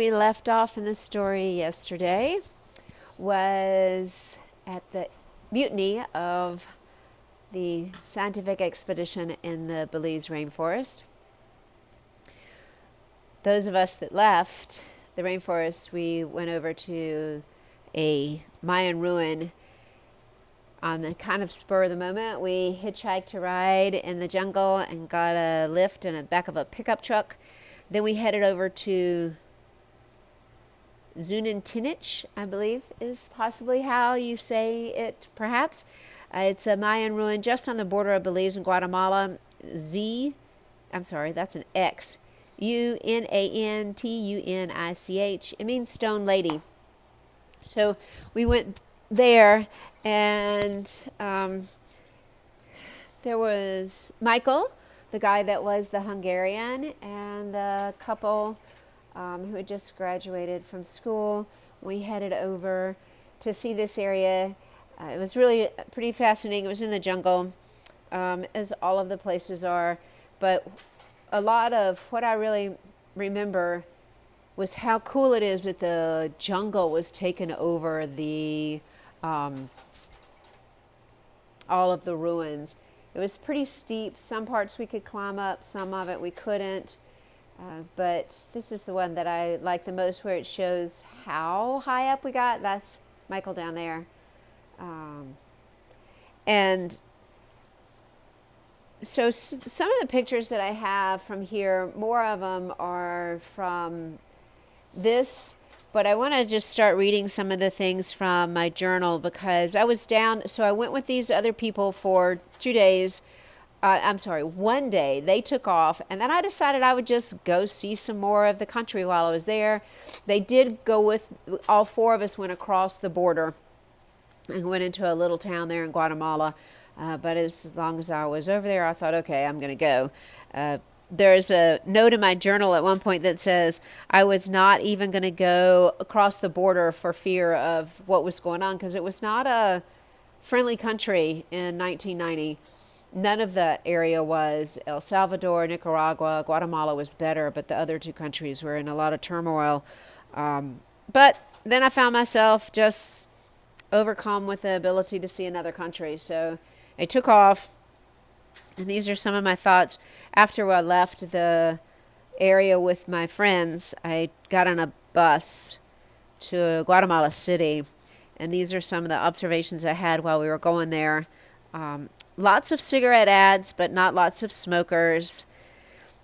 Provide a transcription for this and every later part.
we left off in the story yesterday was at the mutiny of the scientific expedition in the Belize rainforest. Those of us that left the rainforest, we went over to a Mayan ruin on the kind of spur of the moment. We hitchhiked a ride in the jungle and got a lift in the back of a pickup truck. Then we headed over to Zunantinich, I believe is possibly how you say it, perhaps. It's a Mayan ruin just on the border of Belize and Guatemala. That's an X. Unantunich. It means stone lady. So we went there, and there was Michael, the guy that was the Hungarian, and the couple who had just graduated from school. We headed over to see this area. It was really pretty fascinating. It was in the jungle, as all of the places are. But a lot of what I really remember was how cool it is that the jungle was taken over the all of the ruins. It was pretty steep. Some parts we could climb up, some of it we couldn't. But this is the one that I like the most, where it shows how high up we got. That's Michael down there. And so some of the pictures that I have from here, more of them are from this, but I want to just start reading some of the things from my journal, because I was down. So I went with these other people for 2 days. 1 day. They took off, and then I decided I would just go see some more of the country while I was there. They did go with, all four of us went across the border and went into a little town there in Guatemala. But as long as I was over there, I thought, okay, I'm going to go. There's a note in my journal at one point that says I was not even going to go across the border for fear of what was going on, because it was not a friendly country in 1990. None of the area was. El Salvador, Nicaragua, Guatemala was better, but the other two countries were in a lot of turmoil. But then I found myself just overcome with the ability to see another country. So I took off, and these are some of my thoughts. After I left the area with my friends, I got on a bus to Guatemala City, and these are some of the observations I had while we were going there. Lots of cigarette ads, but not lots of smokers.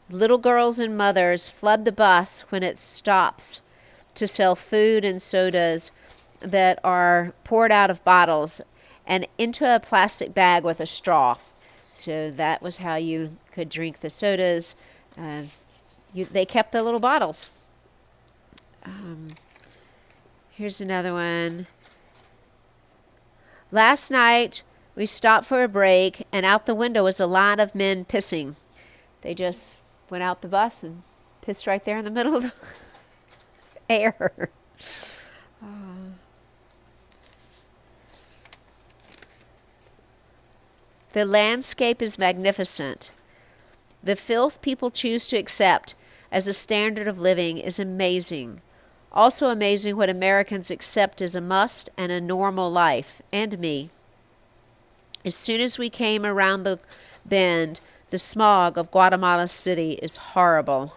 Little girls and mothers flood the bus when it stops to sell food and sodas that are poured out of bottles and into a plastic bag with a straw. So that was how you could drink the sodas. They kept the little bottles. Here's another one. Last night, we stopped for a break, and out the window was a line of men pissing. They just went out the bus and pissed right there in the middle of the air. The landscape is magnificent. The filth people choose to accept as a standard of living is amazing. Also amazing what Americans accept as a must and a normal life, and me. As soon as we came around the bend, the smog of Guatemala City is horrible.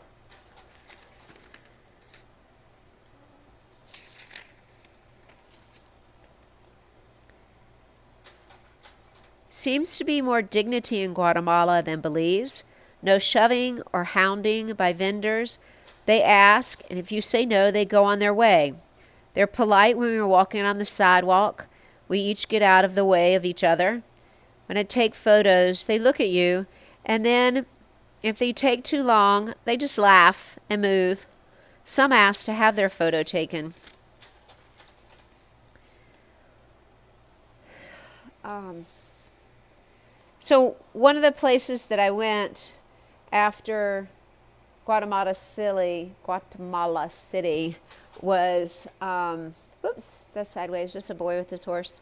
Seems to be more dignity in Guatemala than Belize. No shoving or hounding by vendors. They ask, and if you say no, they go on their way. They're polite when we're walking on the sidewalk. We each get out of the way of each other. When I take photos, they look at you, and then if they take too long, they just laugh and move. Some ask to have their photo taken. So one of the places that I went after Guatemala City was, whoops, that's sideways, just a boy with his horse.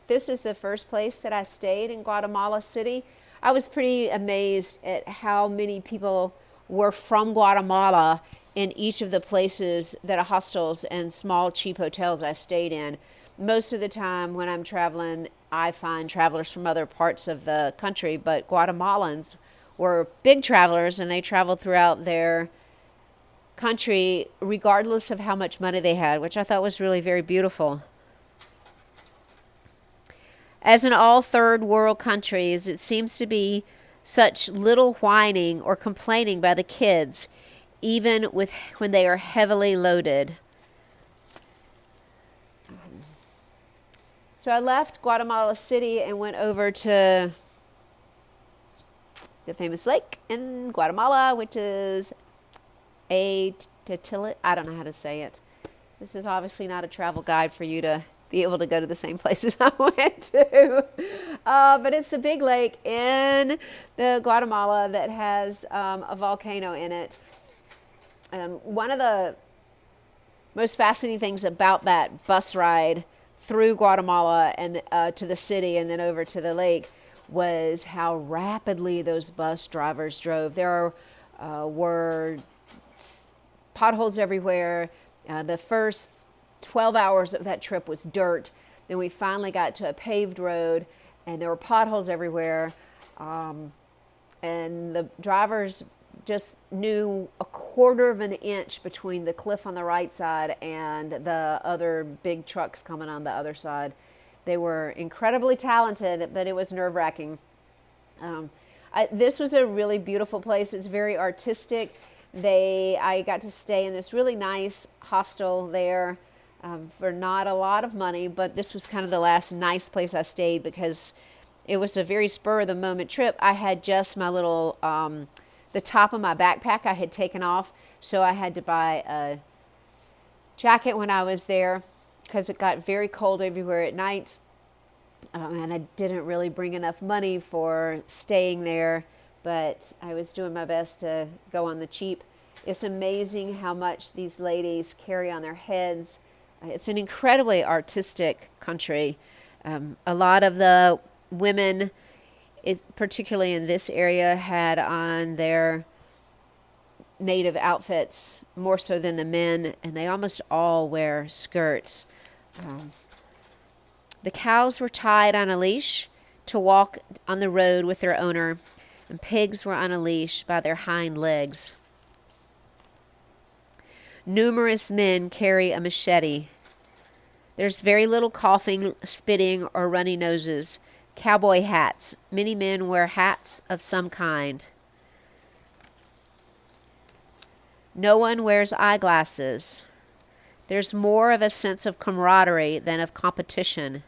This is the first place that I stayed in Guatemala City. I was pretty amazed at how many people were from Guatemala in each of the places that are hostels and small cheap hotels I stayed in. Most of the time when I'm traveling, I find travelers from other parts of the country, but Guatemalans were big travelers and they traveled throughout their country regardless of how much money they had, which I thought was really very beautiful. As in all third world countries, it seems to be such little whining or complaining by the kids, even with when they are heavily loaded. So I left Guatemala City and went over to the famous lake in Guatemala, which is Tatilit. I don't know how to say it. This is obviously not a travel guide for you to be able to go to the same places I went to. But it's the big lake in the Guatemala that has a volcano in it. And one of the most fascinating things about that bus ride through Guatemala and to the city and then over to the lake was how rapidly those bus drivers drove. There were potholes everywhere. The first 12 hours of that trip was dirt. Then we finally got to a paved road and there were potholes everywhere. And the drivers just knew a quarter of an inch between the cliff on the right side and the other big trucks coming on the other side. They were incredibly talented, but it was nerve-wracking. This was a really beautiful place. It's very artistic. I got to stay in this really nice hostel there for not a lot of money, but this was kind of the last nice place I stayed because it was a very spur-of-the-moment trip. I had just my little, the top of my backpack I had taken off, so I had to buy a jacket when I was there because it got very cold everywhere at night. And I didn't really bring enough money for staying there, but I was doing my best to go on the cheap. It's amazing how much these ladies carry on their heads. It's an incredibly artistic country. A lot of the women, particularly in this area, had on their native outfits more so than the men, and they almost all wear skirts. The cows were tied on a leash to walk on the road with their owner, and pigs were on a leash by their hind legs. Numerous men carry a machete. There's very little coughing, spitting, or runny noses. Cowboy hats. Many men wear hats of some kind. No one wears eyeglasses. There's more of a sense of camaraderie than of competition.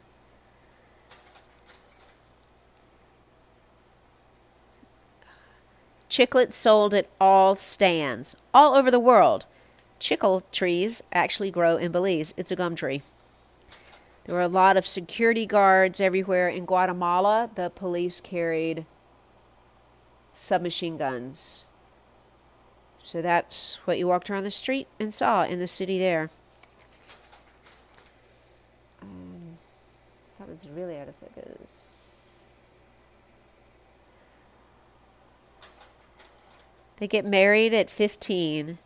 Chiclets sold at all stands, all over the world. Chicle trees actually grow in Belize. It's a gum tree. There were a lot of security guards everywhere. In Guatemala, the police carried submachine guns. So that's what you walked around the street and saw in the city there. That one's really out of focus. They get married at 15.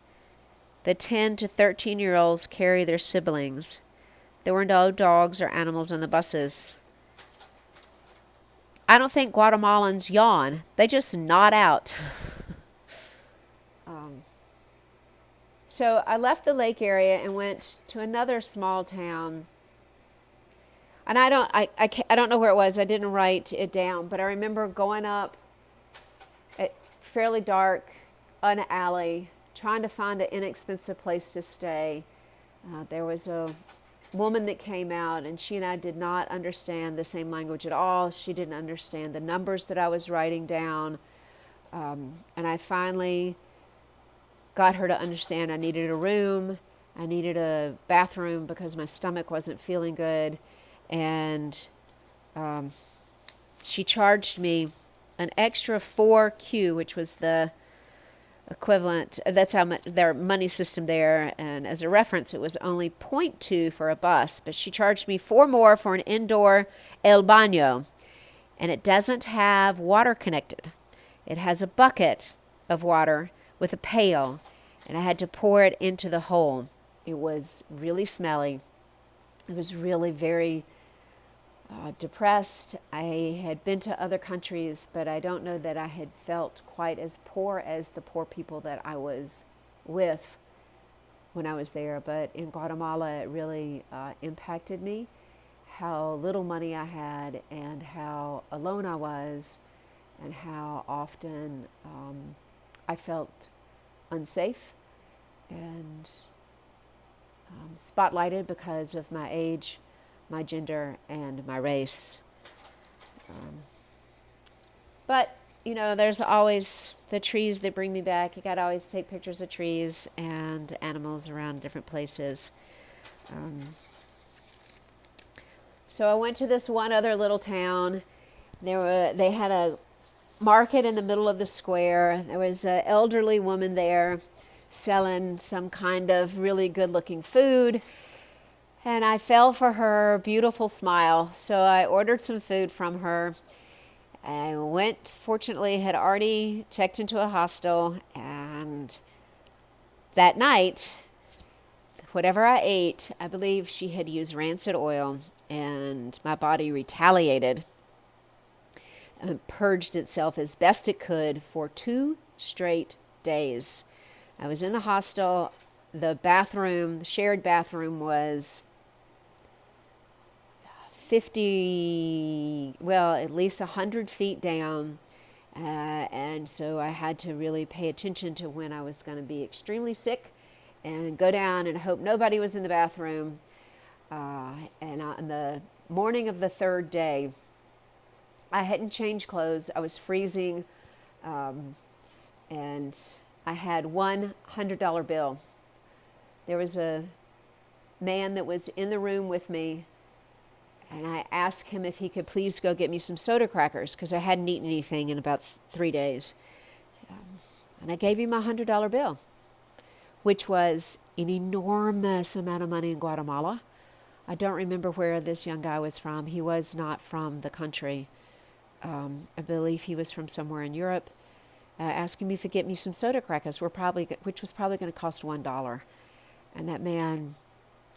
The 10 to 13-year-olds carry their siblings. There were no dogs or animals on the buses. I don't think Guatemalans yawn. They just nod out. So I left the lake area and went to another small town. And I don't know where it was. I didn't write it down. But I remember going up at fairly dark, an alley, trying to find an inexpensive place to stay. There was a woman that came out, and she and I did not understand the same language at all. She didn't understand the numbers that I was writing down. And I finally got her to understand I needed a room. I needed a bathroom because my stomach wasn't feeling good. And she charged me an extra 4Q, which was the equivalent. That's how their money system there. And as a reference, it was only 0.2 for a bus. But she charged me 4 more for an indoor el baño. And it doesn't have water connected. It has a bucket of water with a pail. and I had to pour it into the hole. It was really smelly. It was really very depressed. I had been to other countries, but I don't know that I had felt quite as poor as the poor people that I was with when I was there. But in Guatemala, it really impacted me, how little money I had and how alone I was and how often I felt unsafe and spotlighted because of my age, my gender, and my race. But, you know, there's always the trees that bring me back. You got to always take pictures of trees and animals around different places. So I went to this one other little town. They had a market in the middle of the square. There was an elderly woman there selling some kind of really good looking food. And I fell for her beautiful smile. So I ordered some food from her. I went, fortunately, had already checked into a hostel. And that night, whatever I ate, I believe she had used rancid oil. And my body retaliated and purged itself as best it could for 2 straight days. I was in the hostel. The bathroom, the shared bathroom, was 50, well, at least 100 feet down. And so I had to really pay attention to when I was going to be extremely sick and go down and hope nobody was in the bathroom. And on the morning of the 3rd day, I hadn't changed clothes. I was freezing, and I had one $100 bill. There was a man that was in the room with me, and I asked him if he could please go get me some soda crackers because I hadn't eaten anything in about 3 days. And I gave him a $100 bill, which was an enormous amount of money in Guatemala. I don't remember where this young guy was from. He was not from the country. I believe he was from somewhere in Europe. Asking me if he could get me some soda crackers, which was probably going to cost $1. And that man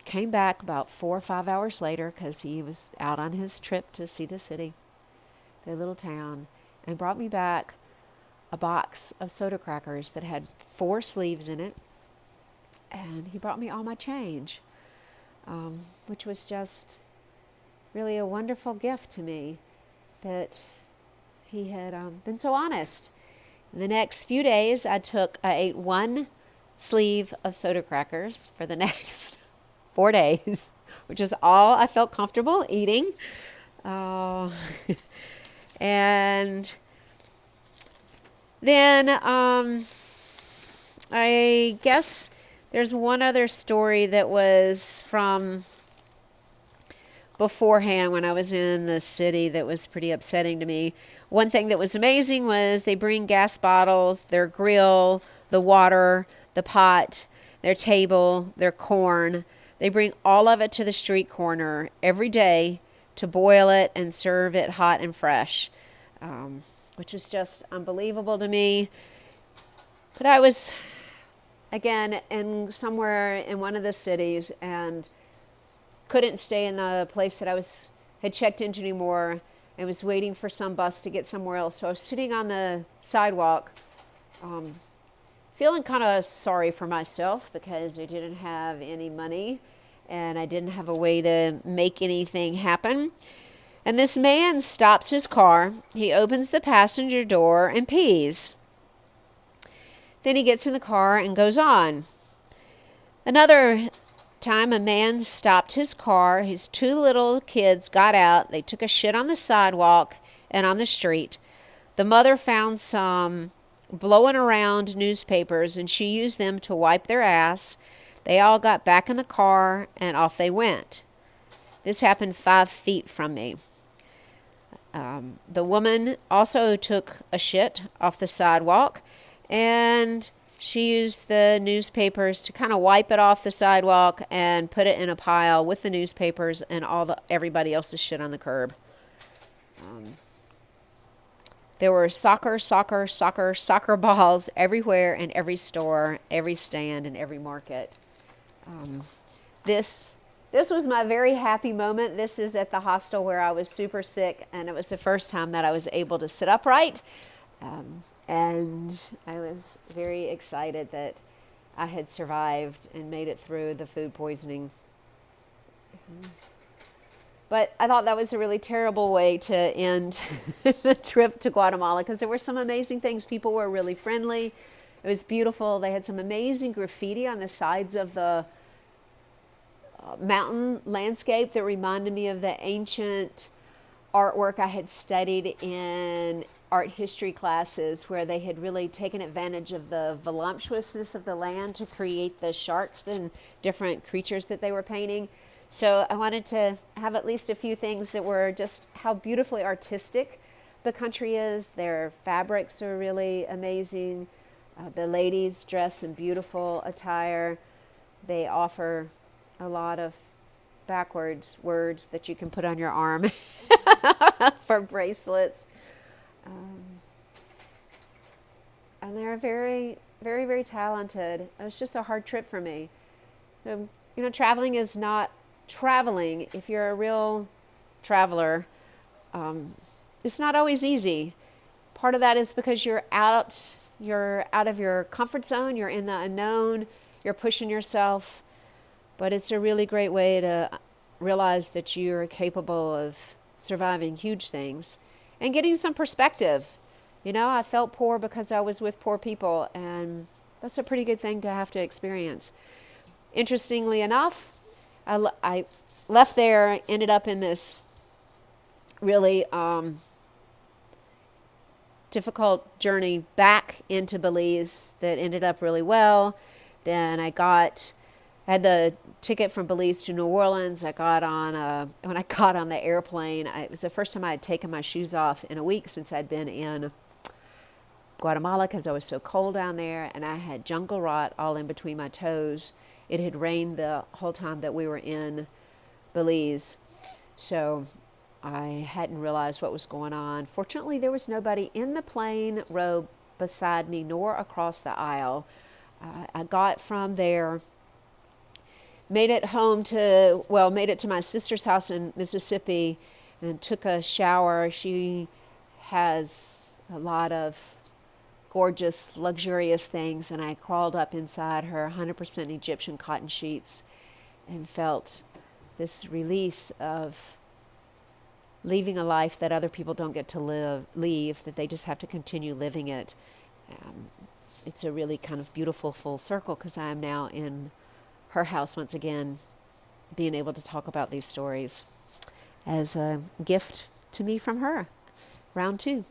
came back about 4 or 5 hours later because he was out on his trip to see the city, the little town, and brought me back a box of soda crackers that had 4 sleeves in it. And he brought me all my change, which was just really a wonderful gift to me that he had been so honest. In the next few days, I ate 1 sleeve of soda crackers for the next 4 days, which is all I felt comfortable eating. And then I guess there's one other story that was from beforehand when I was in the city that was pretty upsetting to me. One thing that was amazing was they bring gas bottles, their grill, the water, the pot, their table, their corn. They bring all of it to the street corner every day to boil it and serve it hot and fresh, which was just unbelievable to me. But I was, again, somewhere in one of the cities and couldn't stay in the place that I had checked into anymore and was waiting for some bus to get somewhere else. So I was sitting on the sidewalk, feeling kind of sorry for myself because I didn't have any money and I didn't have a way to make anything happen. And this man stops his car. He opens the passenger door and pees. Then he gets in the car and goes on. Another time, a man stopped his car. His 2 little kids got out. They took a shit on the sidewalk and on the street. The mother found some blowing around newspapers, and she used them to wipe their ass. They all got back in the car, and off they went. This happened 5 feet from me. The woman also took a shit off the sidewalk, and she used the newspapers to kind of wipe it off the sidewalk and put it in a pile with the newspapers and everybody else's shit on the curb. There were soccer balls everywhere in every store, every stand, and every market. Um, this this was my very happy moment. This is at the hostel where I was super sick, and it was the first time that I was able to sit upright. And I was very excited that I had survived and made it through the food poisoning. But I thought that was a really terrible way to end the trip to Guatemala because there were some amazing things. People were really friendly. It was beautiful. They had some amazing graffiti on the sides of the mountain landscape that reminded me of the ancient artwork I had studied in art history classes, where they had really taken advantage of the voluptuousness of the land to create the sharks and different creatures that they were painting. So I wanted to have at least a few things that were just how beautifully artistic the country is. Their fabrics are really amazing. The ladies dress in beautiful attire. They offer a lot of backwards words that you can put on your arm for bracelets. And they're very, very, very talented. It was just a hard trip for me. So, traveling is not traveling. If you're a real traveler, it's not always easy. Part of that is because you're out of your comfort zone. You're in the unknown. You're pushing yourself. But it's a really great way to realize that you're capable of surviving huge things and getting some perspective. I felt poor because I was with poor people, and that's a pretty good thing to have to experience. Interestingly enough, I left there, ended up in this really difficult journey back into Belize that ended up really well. Then I had the ticket from Belize to New Orleans. When I got on the airplane, it was the first time I had taken my shoes off in a week since I'd been in Guatemala because I was so cold down there, and I had jungle rot all in between my toes. It had rained the whole time that we were in Belize, so I hadn't realized what was going on. Fortunately, there was nobody in the plane row beside me nor across the aisle. I got from there, made it to my sister's house in Mississippi, and took a shower. She has a lot of gorgeous, luxurious things, and I crawled up inside her 100% Egyptian cotton sheets and felt this release of leaving a life that other people don't get to leave, that they just have to continue living it. It's a really kind of beautiful full circle because I am now in her house once again, being able to talk about these stories as a gift to me from her. Round 2.